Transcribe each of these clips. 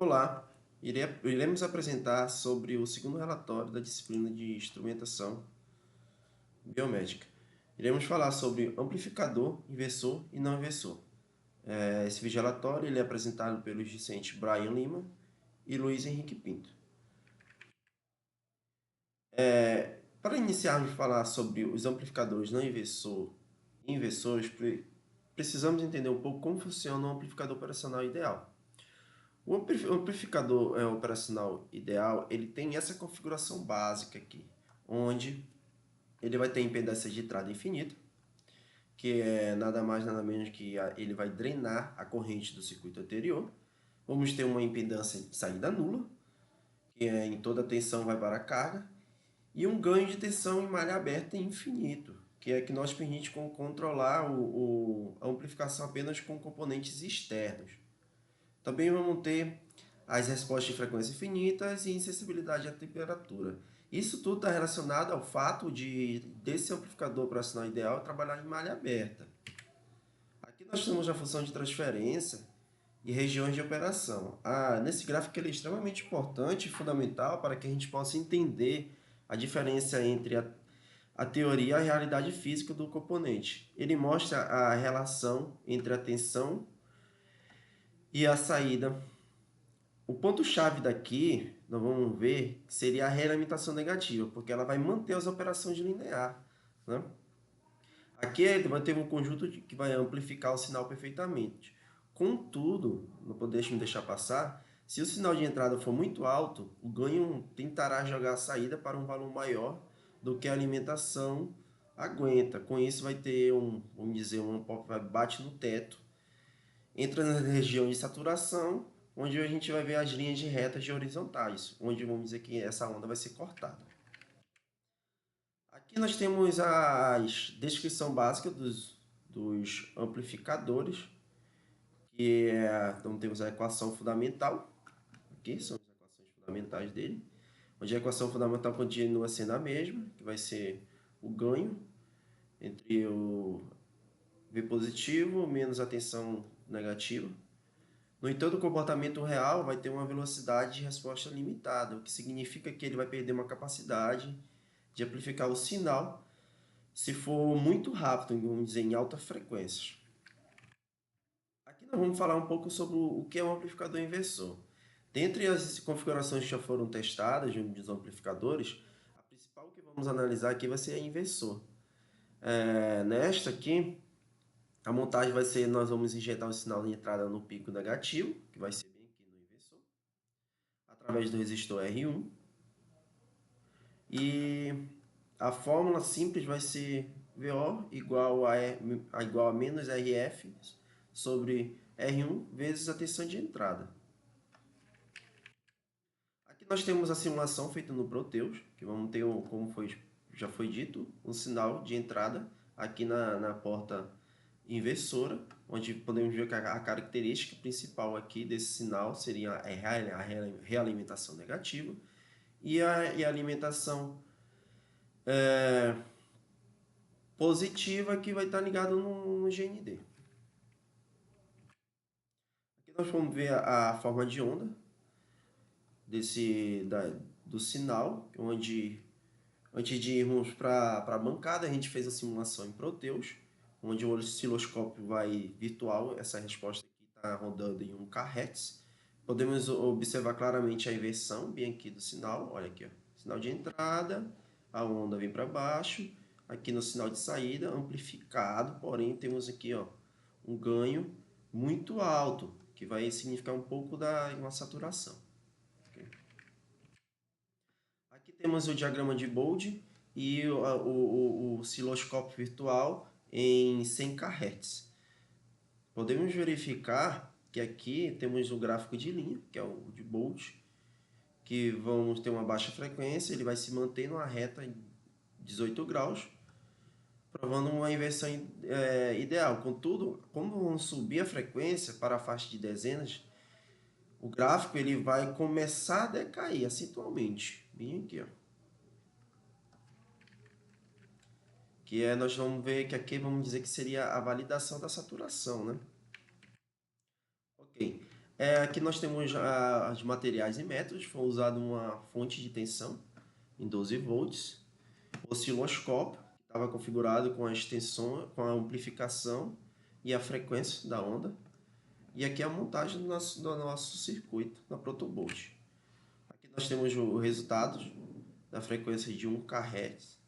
Olá, iremos apresentar sobre o segundo relatório da disciplina de instrumentação biomédica. Iremos falar sobre amplificador, inversor e não inversor. Esse vídeo relatório ele é apresentado pelos discentes Brian Lima e Luiz Henrique Pinto. Para iniciarmos a falar sobre os amplificadores não inversor e inversores, precisamos entender um pouco como funciona o amplificador operacional ideal. O amplificador operacional ideal, ele tem essa configuração básica aqui, onde ele vai ter impedância de entrada infinita, que é nada mais nada menos que ele vai drenar a corrente do circuito anterior. Vamos ter uma impedância de saída nula, que é em toda a tensão vai para a carga, e um ganho de tensão em malha aberta infinito, que é que nós permite controlar a amplificação apenas com componentes externos. Também vamos ter as respostas de frequência infinitas e insensibilidade à temperatura. Isso tudo está relacionado ao fato desse amplificador operacional ideal trabalhar em malha aberta. Aqui nós temos a função de transferência e regiões de operação. Nesse gráfico ele é extremamente importante e fundamental para que a gente possa entender a diferença entre a teoria e a realidade física do componente. Ele mostra a relação entre a tensão e a saída. O ponto-chave daqui, nós vamos ver, seria a realimentação negativa, porque ela vai manter as operações linear. Né? Aqui vai ter um conjunto que vai amplificar o sinal perfeitamente. Contudo, não podemos deixar passar, se o sinal de entrada for muito alto, o ganho tentará jogar a saída para um valor maior do que a alimentação aguenta. Com isso vai ter vamos dizer, um pop vai bate no teto, entra na região de saturação, onde a gente vai ver as linhas de retas de horizontais, onde vamos dizer que essa onda vai ser cortada. Aqui nós temos a descrição básica dos amplificadores, então temos a equação fundamental, aqui são as equações fundamentais dele, onde a equação fundamental continua sendo a mesma, que vai ser o ganho entre o V positivo menos a tensão negativa. No entanto, o comportamento real vai ter uma velocidade de resposta limitada, o que significa que ele vai perder uma capacidade de amplificar o sinal se for muito rápido, vamos dizer, em alta frequência. Aqui nós vamos falar um pouco sobre o que é um amplificador inversor. Dentre as configurações que já foram testadas dos amplificadores, a principal que vamos analisar aqui vai ser a inversor. Nesta aqui, a montagem vai ser, nós vamos injetar o sinal de entrada no pico negativo, que vai ser bem aqui no inversor, através do resistor R1. E a fórmula simples vai ser VO igual a menos RF sobre R1 vezes a tensão de entrada. Aqui nós temos a simulação feita no Proteus, que vamos ter, já foi dito, um sinal de entrada aqui na porta inversora, onde podemos ver que a característica principal aqui desse sinal seria a realimentação negativa e a alimentação positiva que vai estar ligada no GND. Aqui nós vamos ver a forma de onda do sinal, onde antes de irmos para a bancada, a gente fez a simulação em Proteus, onde o osciloscópio virtual, essa resposta aqui está rodando em 1 kHz. Podemos observar claramente a inversão bem aqui do sinal. Olha aqui, ó. Sinal de entrada, a onda vem para baixo. Aqui no sinal de saída, amplificado, porém temos aqui um ganho muito alto, que vai significar um pouco uma saturação. Okay? Aqui temos o diagrama de Bode e o osciloscópio virtual em 100 kHz. Podemos verificar que aqui temos o gráfico de linha, que é o de Bode, que vamos ter uma baixa frequência, ele vai se manter numa reta em 18 graus, provando uma inversão ideal. Contudo, como vamos subir a frequência para a faixa de dezenas, o gráfico ele vai começar a decair acentualmente. Bem aqui, ó. Nós vamos ver que aqui vamos dizer que seria a validação da saturação, né? Ok. Aqui nós temos os materiais e métodos. Foi usada uma fonte de tensão em 12 volts, osciloscópio, que estava configurado com a extensão, com a amplificação e a frequência da onda. E aqui é a montagem do nosso circuito na Protobolt. Aqui nós temos o resultado da frequência de 1 kHz,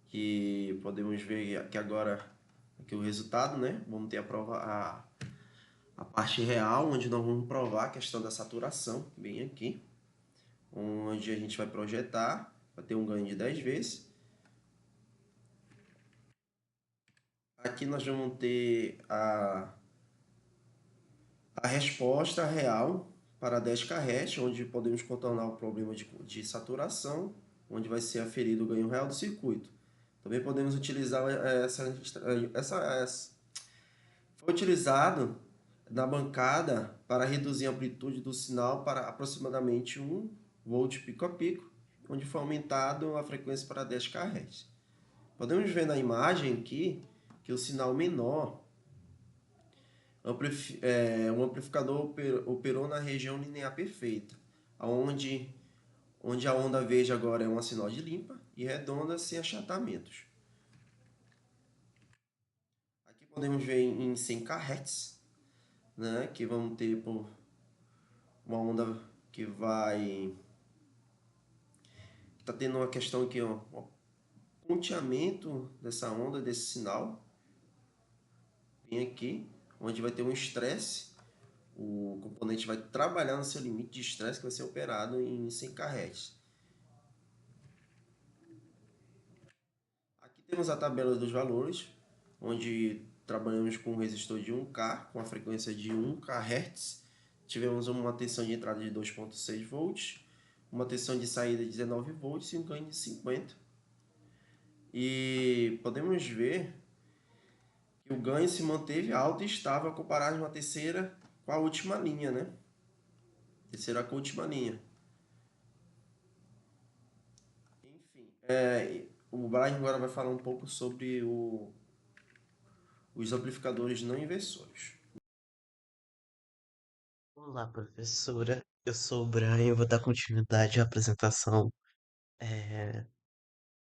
que podemos ver aqui agora aqui o resultado, né? Vamos ter a parte real, onde nós vamos provar a questão da saturação, bem aqui, onde a gente vai projetar, vai ter um ganho de 10 vezes. Aqui nós vamos ter a resposta real para 10 kHz, onde podemos contornar o problema de saturação, onde vai ser aferido o ganho real do circuito. Também podemos utilizar essa foi utilizado na bancada para reduzir a amplitude do sinal para aproximadamente 1 volt pico a pico, onde foi aumentado a frequência para 10 kHz. Podemos ver na imagem aqui que o sinal menor, o amplificador operou na região linear perfeita, onde a onda verde agora é uma sinoide limpa e redonda sem achatamentos. Aqui podemos ver em 100 kHz, né, que vamos ter uma onda que vai está tendo uma questão aqui, ó, um ponteamento dessa onda, desse sinal, bem aqui, onde vai ter um estresse, o componente vai trabalhar no seu limite de estresse que vai ser operado em 100 kHz. Aqui temos a tabela dos valores, onde trabalhamos com um resistor de 1K, com a frequência de 1 kHz. Tivemos uma tensão de entrada de 2,6 volts, uma tensão de saída de 19 volts e um ganho de 50. E podemos ver que o ganho se manteve alto e estável comparado a uma terceira com a última linha, né? Terceira com a última linha. Enfim, o Brian agora vai falar um pouco sobre os amplificadores não inversores. Olá, professora. Eu sou o Brian, eu vou dar continuidade à apresentação eh,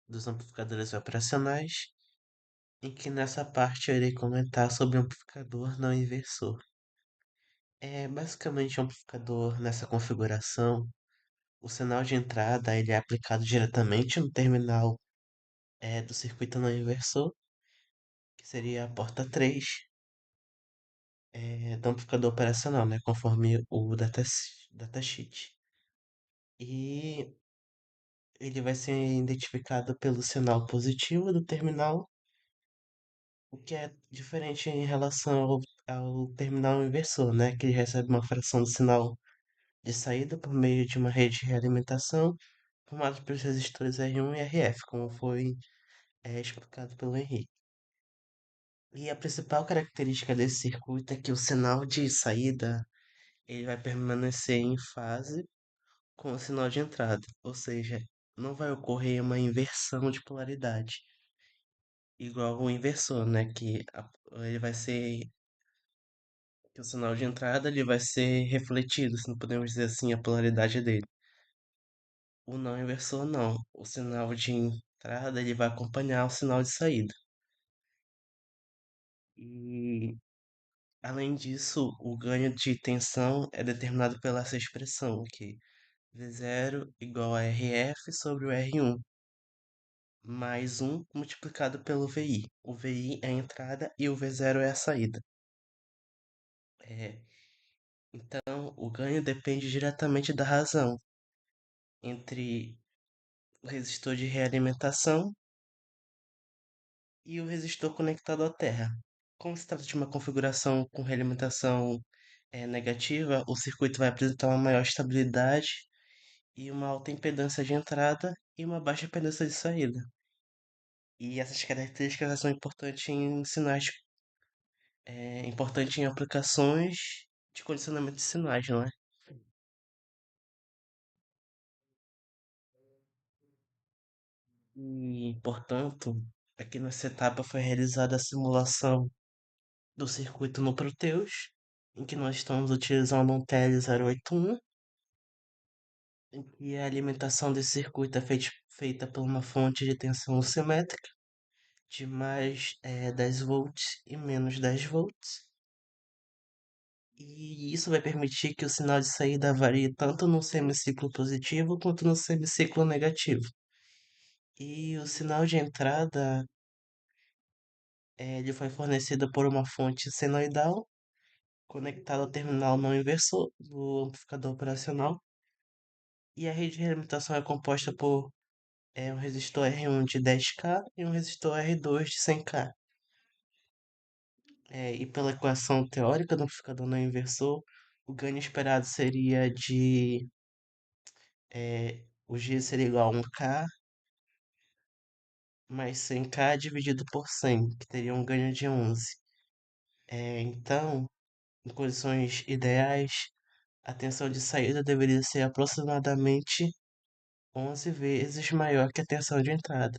dos amplificadores operacionais, em que nessa parte eu irei comentar sobre o amplificador não inversor. Basicamente, o amplificador nessa configuração, o sinal de entrada ele é aplicado diretamente no terminal do circuito não inversor, que seria a porta 3 do amplificador operacional, né, conforme o datasheet. E ele vai ser identificado pelo sinal positivo do terminal, o que é diferente em relação ao terminal inversor, né? Que ele recebe uma fração do sinal de saída por meio de uma rede de realimentação formada pelos resistores R1 e RF, como foi explicado pelo Henrique. E a principal característica desse circuito é que o sinal de saída ele vai permanecer em fase com o sinal de entrada, ou seja, não vai ocorrer uma inversão de polaridade. Igual o inversor, né? Ele vai ser. Que o sinal de entrada ele vai ser refletido, se não podemos dizer assim, a polaridade dele. O não inversor não. O sinal de entrada ele vai acompanhar o sinal de saída. E além disso, o ganho de tensão é determinado pela essa expressão aqui. V0 igual a RF sobre o R1, mais um multiplicado pelo VI. O VI é a entrada e o V0 é a saída. É, então, o ganho depende diretamente da razão entre o resistor de realimentação e o resistor conectado à terra. Como se trata de uma configuração com realimentação negativa, o circuito vai apresentar uma maior estabilidade e uma alta impedância de entrada e uma baixa impedância de saída. E essas características são importantes em sinais, importantes em aplicações de condicionamento de sinais, não é? E, portanto, aqui nessa etapa foi realizada a simulação do circuito no Proteus, em que nós estamos utilizando um TL081, em que a alimentação desse circuito é feita por uma fonte de tensão simétrica de mais 10 volts e menos 10 volts. E isso vai permitir que o sinal de saída varie tanto no semiciclo positivo quanto no semiciclo negativo. E o sinal de entrada ele foi fornecido por uma fonte senoidal conectada ao terminal não inversor do amplificador operacional. E a rede de alimentação é composta por um resistor R1 de 10K e um resistor R2 de 100K. E pela equação teórica do amplificador não inversor, o ganho esperado seria de o G seria igual a 1K mais 100K dividido por 100, que teria um ganho de 11. Então, em condições ideais, a tensão de saída deveria ser aproximadamente 11 vezes maior que a tensão de entrada,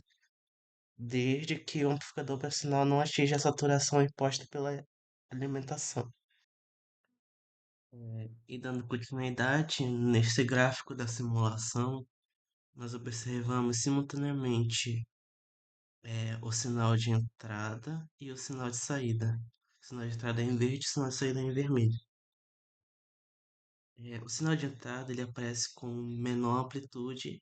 desde que o amplificador operacional não atinja a saturação imposta pela alimentação. E dando continuidade, neste gráfico da simulação, nós observamos simultaneamente o sinal de entrada e o sinal de saída. O sinal de entrada é em verde, o sinal de saída é em vermelho. O sinal de entrada ele aparece com menor amplitude,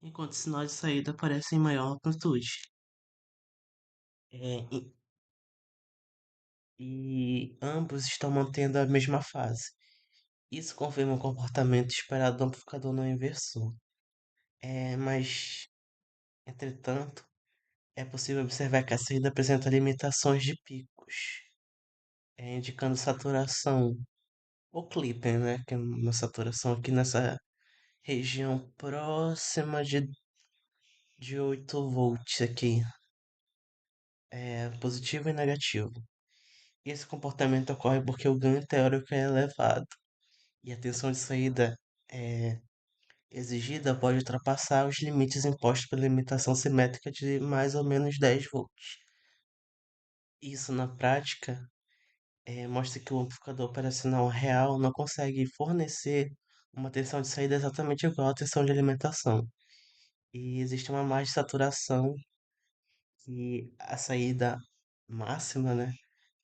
enquanto o sinal de saída aparece em maior amplitude. É, e, e ambos estão mantendo a mesma fase. Isso confirma o comportamento esperado do amplificador não inversor. Mas, entretanto, é possível observar que a saída apresenta limitações de picos, indicando saturação ou clipper, né? Que é uma saturação aqui nessa região próxima de 8 volts aqui, positivo e negativo. E esse comportamento ocorre porque o ganho teórico é elevado e a tensão de saída exigida pode ultrapassar os limites impostos pela limitação simétrica de mais ou menos 10 volts. Isso, na prática, mostra que o amplificador operacional real não consegue fornecer uma tensão de saída exatamente igual à tensão de alimentação. E existe uma margem de saturação que a saída máxima, né,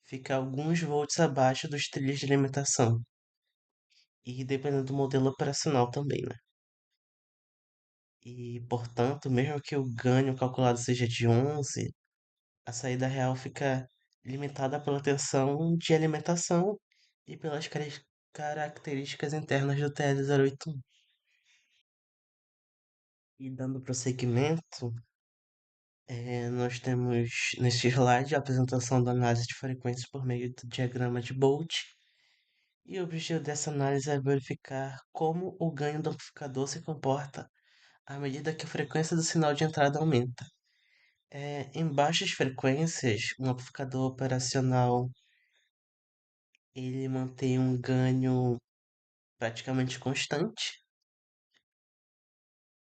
fica alguns volts abaixo dos trilhos de alimentação. E dependendo do modelo operacional também, né? E, portanto, mesmo que o ganho calculado seja de 11, a saída real fica limitada pela tensão de alimentação e pelas características internas do TL081. E dando prosseguimento, nós temos neste slide a apresentação da análise de frequências por meio do diagrama de Bolt. E o objetivo dessa análise é verificar como o ganho do amplificador se comporta à medida que a frequência do sinal de entrada aumenta. Em baixas frequências, um amplificador operacional ele mantém um ganho praticamente constante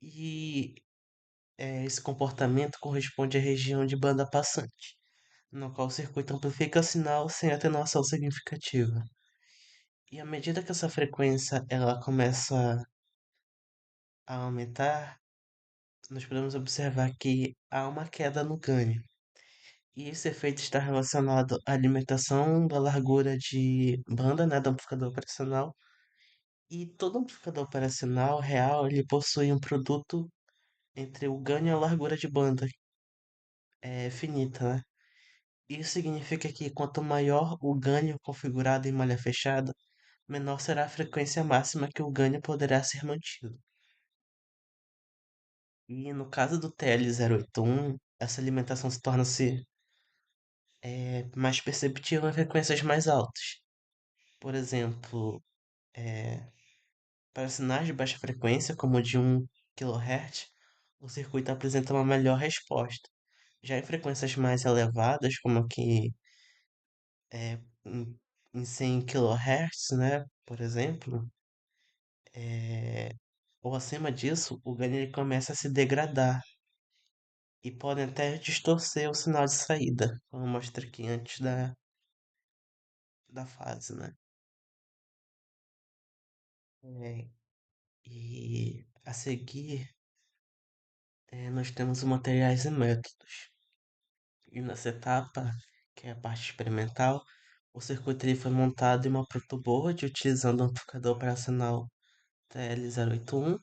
e esse comportamento corresponde à região de banda passante, no qual o circuito amplifica o sinal sem atenuação significativa. E à medida que essa frequência ela começa a aumentar, nós podemos observar que há uma queda no ganho. E esse efeito está relacionado à limitação da largura de banda, né, do amplificador operacional. E todo amplificador operacional real, ele possui um produto entre o ganho e a largura de banda, finita, né? Isso significa que quanto maior o ganho configurado em malha fechada, menor será a frequência máxima que o ganho poderá ser mantido. E no caso do TL081, essa limitação se torna-se mais perceptível em frequências mais altas. Por exemplo, é, para sinais de baixa frequência, como o de 1 kHz, o circuito apresenta uma melhor resposta. Já em frequências mais elevadas, como aqui em 100 kHz, né, por exemplo, ou acima disso, o ganho ele começa a se degradar e pode até distorcer o sinal de saída, como mostra aqui antes da fase, né? É, e a seguir, nós temos os materiais e métodos. E nessa etapa, que é a parte experimental, o circuito ele foi montado em uma protoboard utilizando um amplificador operacional TL081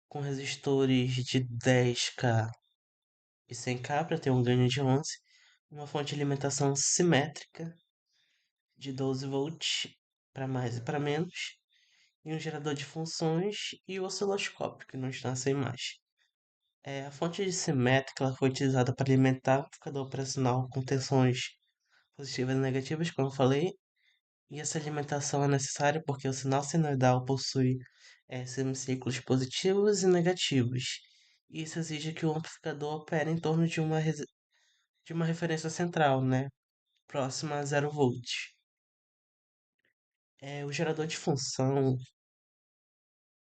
com resistores de 10K e 100K para ter um ganho de 11, uma fonte de alimentação simétrica de 12 volts para mais e para menos, e um gerador de funções e o osciloscópio, que não está nessa imagem. A fonte de simétrica ela foi utilizada para alimentar o amplificador operacional com tensões positivas e negativas, como eu falei, e essa alimentação é necessária porque o sinal senoidal possui semiciclos positivos e negativos. Isso exige que o amplificador opere em torno de uma referência central, né, próxima a 0 volts. O gerador de função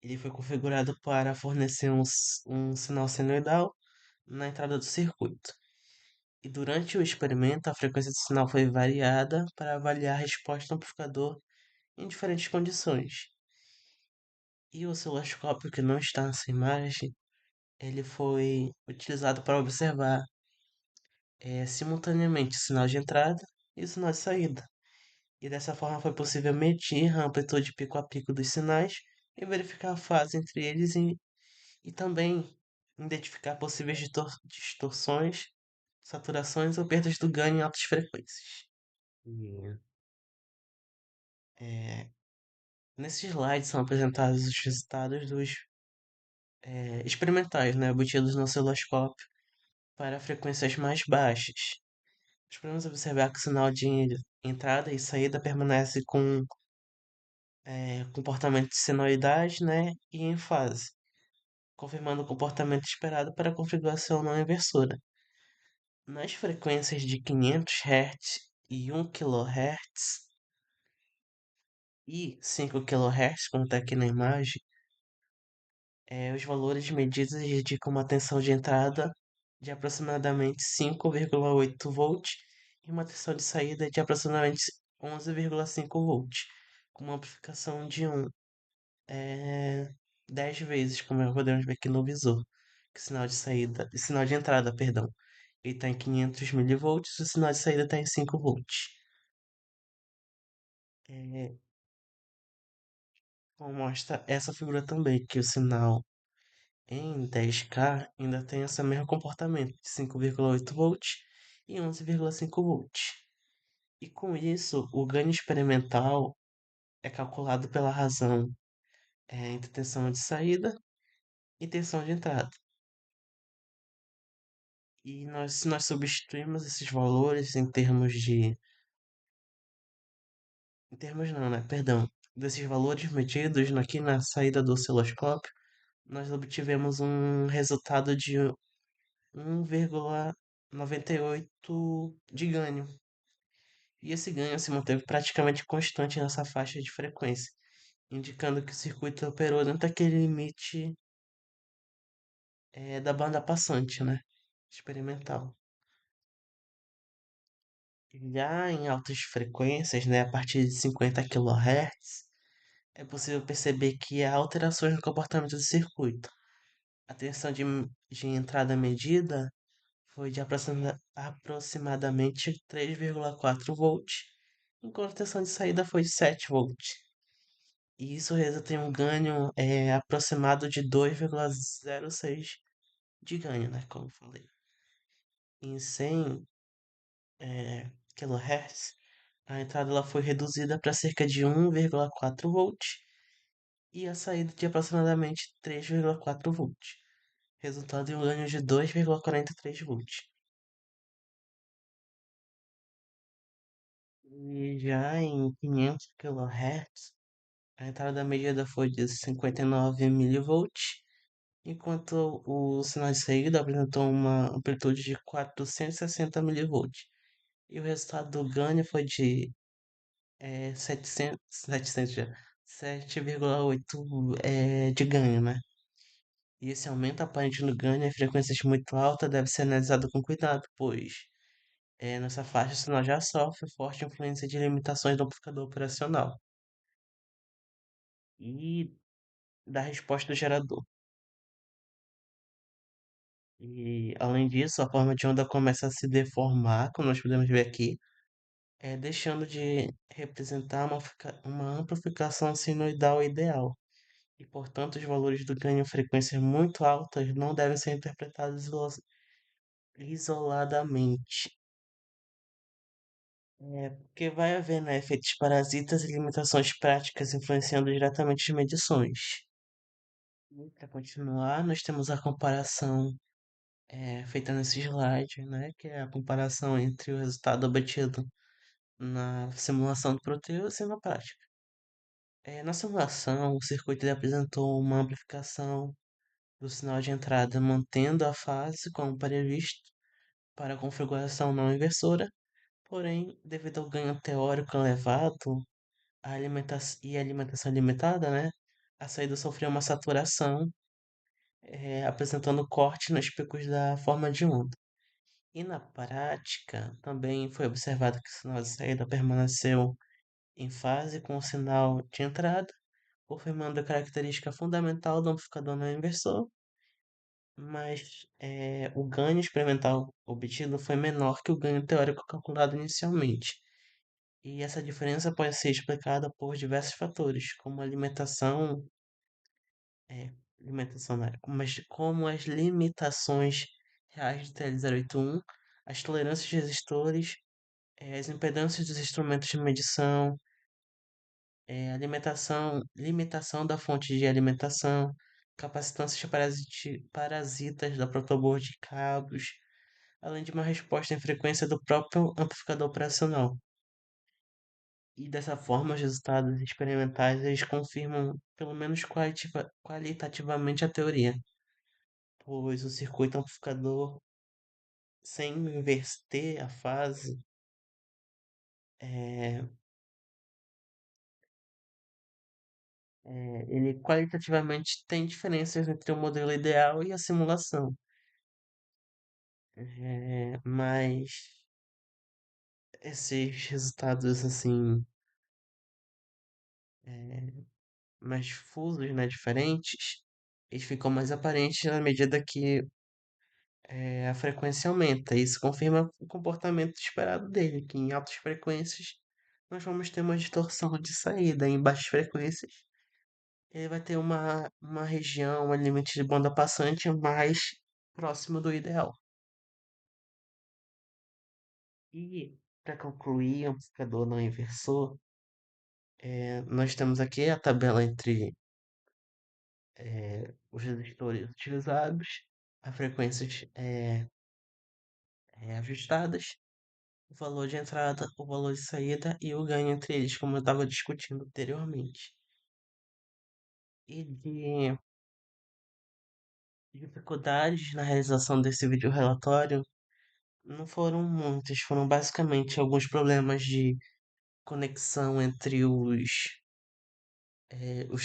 ele foi configurado para fornecer um sinal senoidal na entrada do circuito. E durante o experimento, a frequência do sinal foi variada para avaliar a resposta do amplificador em diferentes condições. E o osciloscópio, que não está nessa imagem, ele foi utilizado para observar simultaneamente o sinal de entrada e o sinal de saída. E dessa forma foi possível medir a amplitude pico a pico dos sinais e verificar a fase entre eles e também identificar possíveis distorções, saturações ou perdas do ganho em altas frequências. E, é, Nesse slide são apresentados os resultados dos experimentais, né, obtidos no osciloscópio para frequências mais baixas. Nós podemos observar que o sinal de entrada e saída permanece com comportamento de senoidade, né, e em fase, confirmando o comportamento esperado para a configuração não inversora. Nas frequências de 500 Hz e 1 kHz e 5 kHz, como está aqui na imagem, os valores medidos indicam uma tensão de entrada de aproximadamente 5,8 volts e uma tensão de saída de aproximadamente 11,5 volts, com uma amplificação de 10 vezes, como podemos ver aqui no visor. Que sinal de entrada, perdão, ele está em 500 milivolts, o sinal de saída está em 5 volts. É, Como mostra essa figura também, que o sinal em 10K ainda tem esse mesmo comportamento de 5,8 volts e 11,5 volts. E com isso, o ganho experimental é calculado pela razão entre tensão de saída e tensão de entrada. Se nós substituirmos esses valores em termos não, né? Perdão. Desses valores medidos aqui na saída do osciloscópio, nós obtivemos um resultado de 1,98 de ganho. E esse ganho se manteve praticamente constante nessa faixa de frequência, indicando que o circuito operou dentro daquele limite da banda passante, né? Experimental. Já em altas frequências, né, a partir de 50 kHz, é possível perceber que há alterações no comportamento do circuito. A tensão de entrada medida foi de aproximadamente 3,4 volts, enquanto a tensão de saída foi de 7 volts. E isso resulta em um ganho aproximado de 2,06 de ganho, né? Como eu falei. Em 100 kHz, a entrada ela foi reduzida para cerca de 1,4 volts e a saída de aproximadamente 3,4 volts, resultando em um ganho de 2,43 volts. E já em 500 kHz, a entrada medida foi de 59 milivolts, enquanto o sinal de saída apresentou uma amplitude de 460 milivolts. E o resultado do ganho foi de 700 já, 7,8 de ganho, né? E esse aumento aparente no ganho em frequências muito altas deve ser analisado com cuidado, pois nessa faixa o sinal já sofre forte influência de limitações do amplificador operacional. e da resposta do gerador. E, além disso, a forma de onda começa a se deformar, como nós podemos ver aqui, deixando de representar uma amplificação sinoidal ideal. E, portanto, os valores do ganho em frequências muito altas não devem ser interpretados isoladamente. Porque vai haver, né, efeitos parasitas e limitações práticas influenciando diretamente as medições. E para continuar, nós temos a comparação feita nesse slide, né, que é a comparação entre o resultado obtido na simulação do Proteus e na prática. Na simulação, o circuito ele apresentou uma amplificação do sinal de entrada, mantendo a fase como previsto para a configuração não inversora, porém, devido ao ganho teórico elevado e a alimentação limitada, né, a saída sofreu uma saturação, apresentando corte nos picos da forma de onda. E na prática, também foi observado que o sinal de saída permaneceu em fase com o sinal de entrada, confirmando a característica fundamental do amplificador não inversor, mas o ganho experimental obtido foi menor que o ganho teórico calculado inicialmente. E essa diferença pode ser explicada por diversos fatores, como é, alimentação, né? Como as limitações reais do TL081, as tolerâncias de resistores, as impedâncias dos instrumentos de medição, limitação da fonte de alimentação, capacitâncias parasitas da protoboard de cabos, além de uma resposta em frequência do próprio amplificador operacional. E dessa forma, os resultados experimentais eles confirmam, pelo menos qualitativamente, a teoria, pois o circuito amplificador, sem inverter a fase, é, ele qualitativamente tem diferenças entre o modelo ideal e a simulação. Mas esses resultados assim, é, mais difusos, né, diferentes, eles ficam mais aparentes na medida que a frequência aumenta. Isso confirma o comportamento esperado dele, que em altas frequências nós vamos ter uma distorção de saída, em baixas frequências ele vai ter uma região, um limite de banda passante mais próximo do ideal. E para concluir, o amplificador não inversor, nós temos aqui a tabela entre os resistores utilizados, as frequências ajustadas, o valor de entrada, o valor de saída e o ganho entre eles, como eu estava discutindo anteriormente. E de dificuldades na realização desse vídeo relatório não foram muitas, foram basicamente alguns problemas de conexão entre os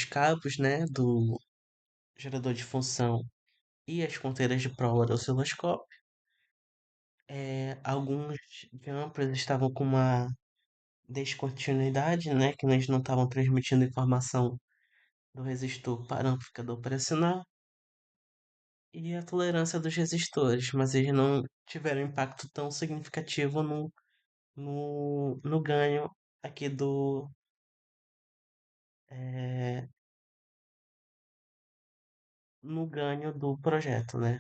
cabos, né, do gerador de função e as ponteiras de prova do osciloscópio. Alguns jumpers estavam com uma descontinuidade, né, que eles não estavam transmitindo informação do resistor para o amplificador operacional e a tolerância dos resistores, mas eles não tiveram impacto tão significativo no ganho aqui eh, no ganho do projeto, né?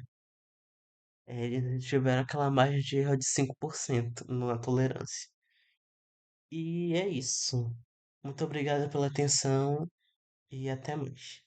Eles tiveram aquela margem de erro de 5% na tolerância. E é isso. Muito obrigado pela atenção e até mais.